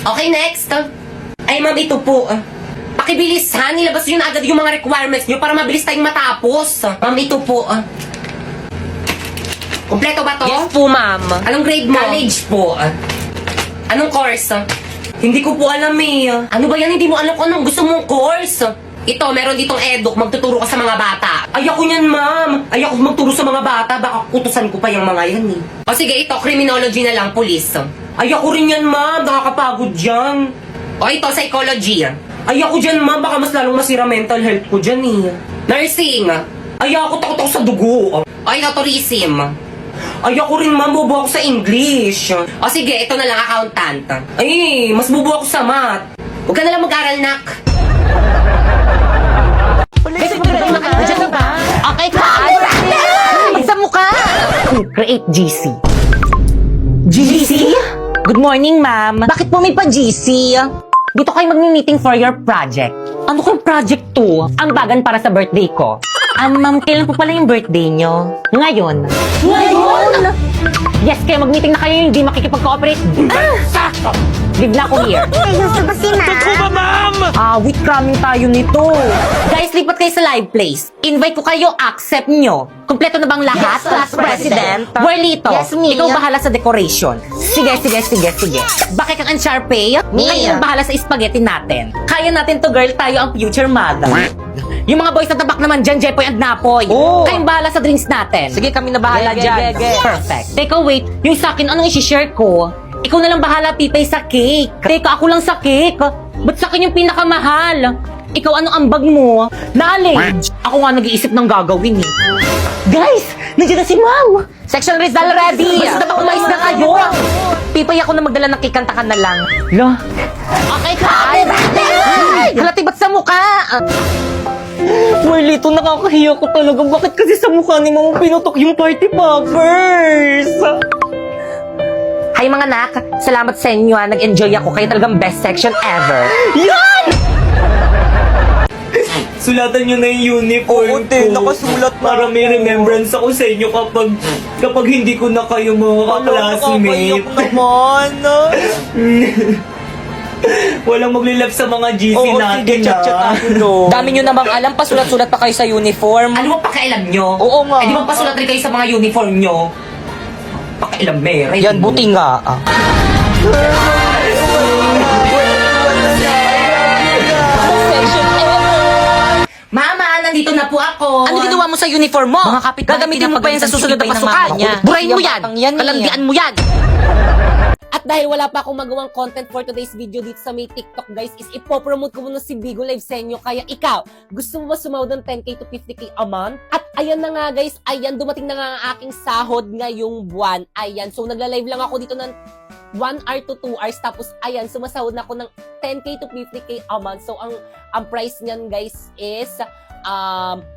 Okay, next. Ay, ma'am, ito po. Pakibilis ha, nilabas nyo na agad yung mga requirements nyo para mabilis tayong matapos. Ma'am, ito po. Kompleto ba to? Yes po, ma'am. Anong grade mo? College po. Anong course? Hindi ko po alam eh. Ano ba yan? Hindi mo alam kung anong gusto mong course. Ito, meron ditong eduk. Magtuturo ka sa mga bata. Ayoko niyan, ma'am. Ayoko magturo sa mga bata. Baka kutusan ko pa yung mga yan eh. O sige, ito, criminology na lang, police. Ayoko rin yan, ma'am. Nakakapagod dyan. O ito, psychology. Ayoko dyan, ma'am. Baka mas lalong masira mental health ko dyan eh. Nursing. Ayoko, takot ako sa dugo. O ito, tourism. Ayoko rin, ma'am. Bobo ako sa English. O sige, ito na lang, accountant. Ay, mas bobo ako sa math. Huwag ka na lang mag-aral, nak. Okay, sa mukha! Create GC. GC? Good morning, ma'am. Bakit po may pa-GC? Dito kayo mag-meeting for your project. Ano kung project to? Ambagan para sa birthday ko. Ma'am, kailan po pala yung birthday nyo? Ngayon. Ngayon? Yes, kaya mag-meeting na kayo, hindi makikipag-cooperate. Leave na ako here. Seryoso ba si ma'am? With coming tayo nito. Guys, lipat kayo sa live place. Invite ko kayo, accept nyo. Kompleto na bang lahat? Yes, Class President. Whirlito, Yes, me. ikaw bahala sa decoration. Sige. Bakit kang Sharpay? Me. Ngayon bahala sa spaghetti natin. Kaya natin to, girl. Tayo ang future mother. Yung mga boys na tabak naman dyan, Jepoy and Napoy. Oh. Kayong bahala sa drinks natin. Sige, kami na bahala dyan. Perfect. Teka, wait. Yung sa akin, anong isi-share ko? Ikaw na lang bahala, Pipay, sa cake. Teka, ako lang sa cake. Ba't sa akin yung pinakamahal? Ikaw, ano ambag mo? Knowledge. Ako nga nag-iisip ng gagawin eh. Guys, nandiyan na si Ma'am. Section Rizal ready. Basta ba umayos na kayo? Pipay, ako na magdala ng cake, kanta ka na lang. La. Okay, Happy birthday! Halati, ba't sa mukha? Marlito, nakakahiya ko talaga. Bakit kasi sa mukha ni Mama pinutok yung party poppers? Hi mga nak, salamat sa inyo ha. Nag-enjoy ako. Kayo talagang best section ever. Yan! Sulatan nyo na yung uniform Oo, te, nakasulat na para may ako. remembrance ako sa inyo kapag hindi ko na kayo mga Nakakaiyak classmate. naman. Walang maglilap sa mga GC Oo, natin sige, chat-chat tayo, no. Dami nyo namang alam, pasulat-sulat pa kayo sa uniform. Ano ba pakialam nyo? Oo nga. Eh di magpasulat rin kayo sa mga uniform nyo. Pakialam, Mary. Yan, buti nga. Mama, nandito na po ako. Ano ginawa mo sa uniform mo? Mga kapitbahay, Gagamitin mo pa yan sa susunod na pinapagalitan pasukan. ng mama ko. Burahin mo yan. Batang yan eh. Kalandian mo yan. At dahil wala pa akong magawang content for today's video dito sa may TikTok guys, is ipopromote ko muna si Bigo Live sa inyo. Kaya ikaw, gusto mo ba sumahod ng 10k to 50k a month? At ayan na nga guys, ayan, dumating na nga ang aking sahod ngayong buwan. Ayan, so nagla-live lang ako dito ng 1 hour to 2 hours. Tapos ayan, sumasahod na ako ng 10k to 50k a month. So ang price niyan guys is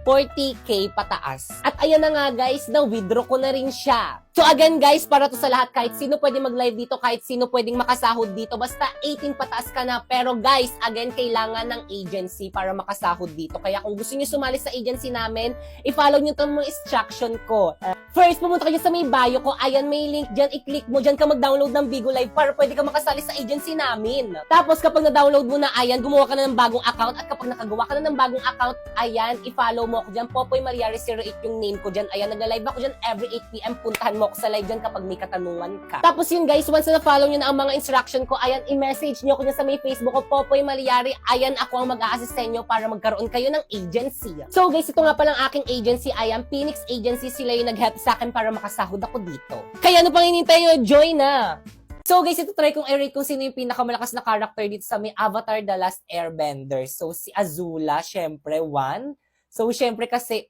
40k pataas. At ayan na nga guys, na-withdraw ko na rin siya. So again guys, para to sa lahat, kahit sino pwede mag-live dito, kahit sino pwedeng makasahod dito, basta 18 pataas ka na. Pero guys, again, kailangan ng agency para makasahod dito. Kaya kung gusto niyo sumali sa agency namin, i-follow niyo itong mga instruction ko. First, pumunta kayo sa may bio ko. Ayan, may link dyan. I-click mo dyan ka mag-download ng Bigo Live para pwede ka makasali sa agency namin. Tapos, kapag na-download mo na, ayan, gumawa ka na ng bagong account. At kapag nakagawa ka na ng bagong account, ayan, i-follow mo ako dyan. Popoy Mariari 08 yung name ko dyan. Ayan, nagla-live ako dyan every 8 p.m. Puntahan mo ako sa live dyan kapag may katanungan ka. Tapos yun guys, once na follow nyo na ang mga instruction ko, ayan, i-message nyo ako dyan sa may Facebook ko, Popoy Mariari. Ayan, ako ang mag-a-assist sa inyo para magkaroon kayo ng agency. So guys, ito nga palang aking agency. Ayan, Phoenix Agency. Sila yung nag-help sa akin para makasahod ako dito. Kaya ano pang hinintay nyo? Join na! So guys, ito try kong i-rate kung sino yung pinakamalakas na character dito sa may Avatar The Last Airbender. So si Azula, syempre, 1. So syempre kasi,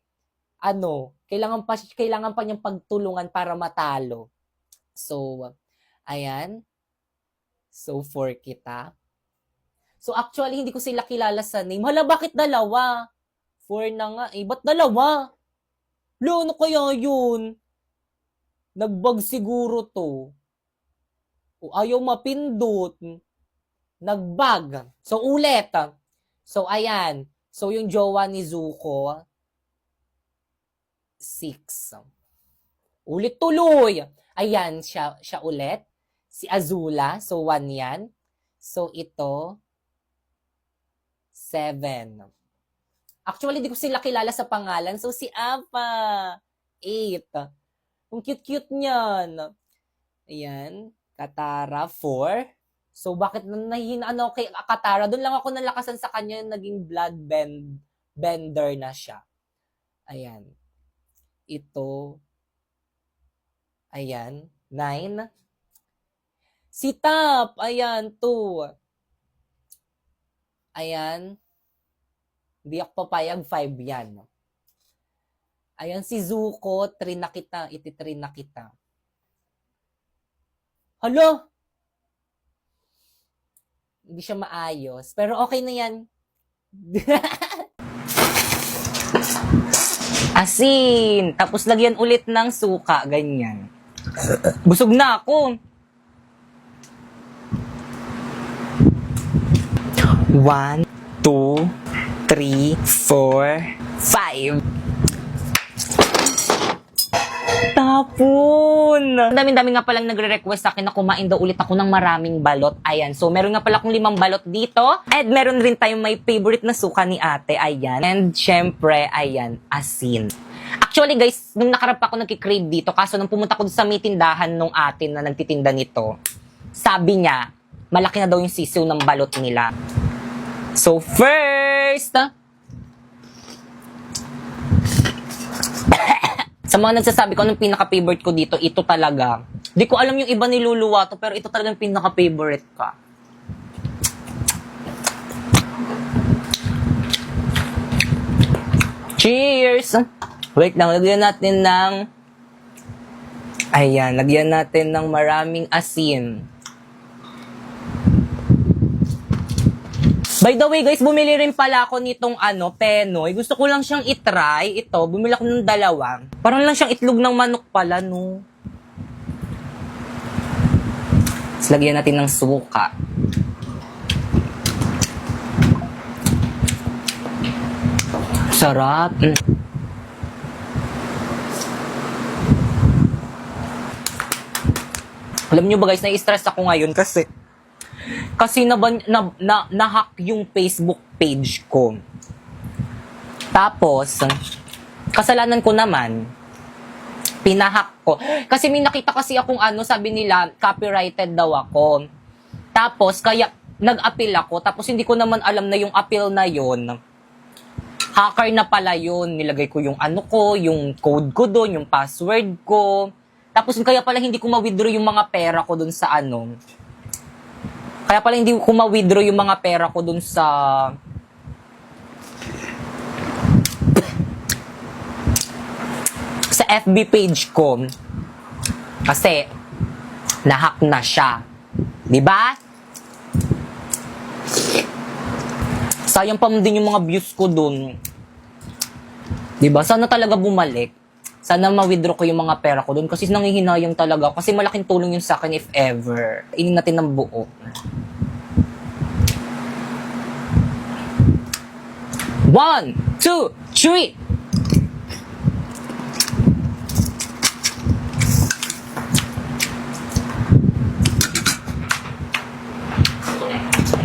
kailangan pa niyang pagtulungan para matalo. So, ayan. So, 4 kita. So, actually, hindi ko sila kilala sa name. Hala, bakit dalawa? 4 na nga eh. Ba't dalawa? Lo, ano kaya yun? Nagbag siguro to. O, ayaw mapindot. Nagbag. So, ulit. So, ayan. So, yung jowa ni Zuko, 6. Ulit tuloy. Ayan, siya ulit. Si Azula, so 1 yan. So, ito, 7. Actually, di ko sila kilala sa pangalan. So, si Apa, 8. Ang cute-cute niyan. Ayan. Katara, 4. So, bakit nahihinaan ako kay Katara? Doon lang ako nalakasan sa kanya, naging bender na siya. Ayan. Ito. Ayan. 9. Si Tap. Ayan. 2. Ayan. Hindi ako papayag. 5 yan. Ayan. Si Zuko. 3 na kita. 3 na kita. Hala! Hindi siya maayos. Pero okay na yan. Asin. Tapos lagyan ulit ng suka. Ganyan. Busog na ako. 1, 2, 3, 4, 5. Tapon! Ang dami-dami nga palang nagre-request sa akin na kumain daw ulit ako ng maraming balot. Ayan. So, meron nga pala akong 5 balot dito. And meron rin tayong may favorite na suka ni ate. Ayan. And syempre, ayan, asin. Actually guys, nung nakarap ako nagkikrave dito, kaso nung pumunta ko sa may tindahan nung atin na nagtitinda nito, sabi niya, malaki na daw yung sisiw ng balot nila. So, first, sa mga nagsasabi ko anong pinaka-favorite ko dito, ito talaga. Di ko alam yung iba niluluwa to, pero ito talaga yung pinaka-favorite ka. Cheers! Wait lang, lagyan natin ng... Ayan, lagyan natin ng maraming asin. By the way guys, bumili rin pala ako nitong penoy. Gusto ko lang siyang itry. Ito, bumili ako ng 2. Parang lang siyang itlog ng manok pala, no? Tapos lagyan natin ng suka. Sarap. Alam nyo ba guys, nai-stress ako ngayon kasi na-hack yung Facebook page ko. Tapos, kasalanan ko naman, pinahack ko. Kasi may nakita kasi akong sabi nila, copyrighted daw ako. Tapos, kaya nag-appeal ako. Tapos, hindi ko naman alam na yung appeal na yon hacker na pala yun. Nilagay ko yung yung code ko doon, yung password ko. Tapos, kaya pala hindi ko ma-withdraw yung mga pera ko doon sa Kaya pala hindi ko ma-withdraw yung mga pera ko dun sa FB page ko. Kasi na-hack na siya. 'Di ba? Sayang pa din yung mga views ko dun. 'Di ba? Sana talaga bumalik. Sana ma-withdraw ko yung mga pera ko dun kasi nanghihinayang talaga kasi malaking tulong yun sa akin if ever. Inin natin ng buo. 1, 2, 3.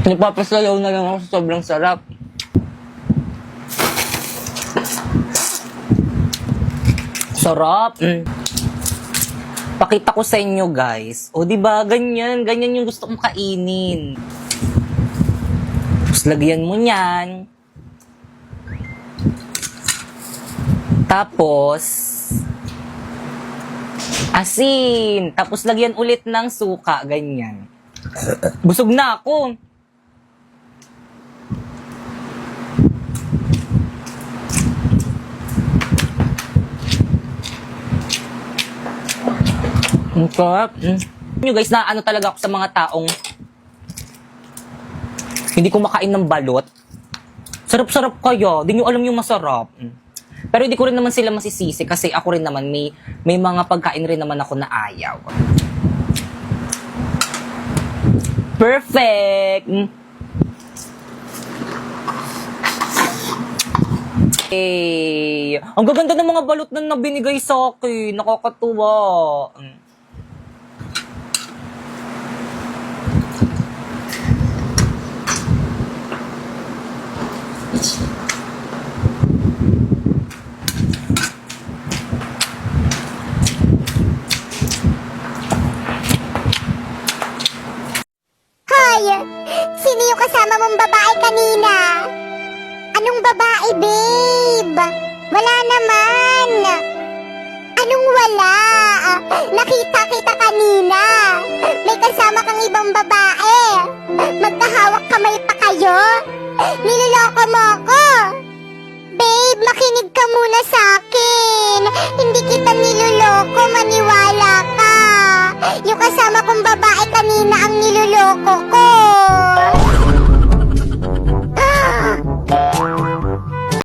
Nagpapasayaw na lang ako sa sobrang sarap. Sarap. Pakita ko sa inyo, guys. O, di ba? Ganyan yung gusto kong kainin. Tapos, lagyan mo niyan. Tapos, asin. Tapos, lagyan ulit ng suka. Ganyan. Busog na ako. Ang sarap. Nyo guys, na talaga ako sa mga taong hindi kumakain ng balot. Sarap-sarap kaya. Di nyo alam yung masarap. Pero hindi ko rin naman sila masisisi kasi ako rin naman may mga pagkain rin naman ako na ayaw. Perfect! Hey, ang gaganda ng mga balot na binigay sa akin. Nakakatuwa. Hoy! Sino yung kasama mong babae kanina? Anong babae, babe? Wala naman! Anong wala? Nakita kita kanina! May kasama kang ibang babae! Magkahawak kamay pa kayo? Niloloko mo ako! Babe, makinig ka muna sa akin! Hindi kita niloloko, maniwala ka! Yung kasama kong babae kanina ang niloloko ko!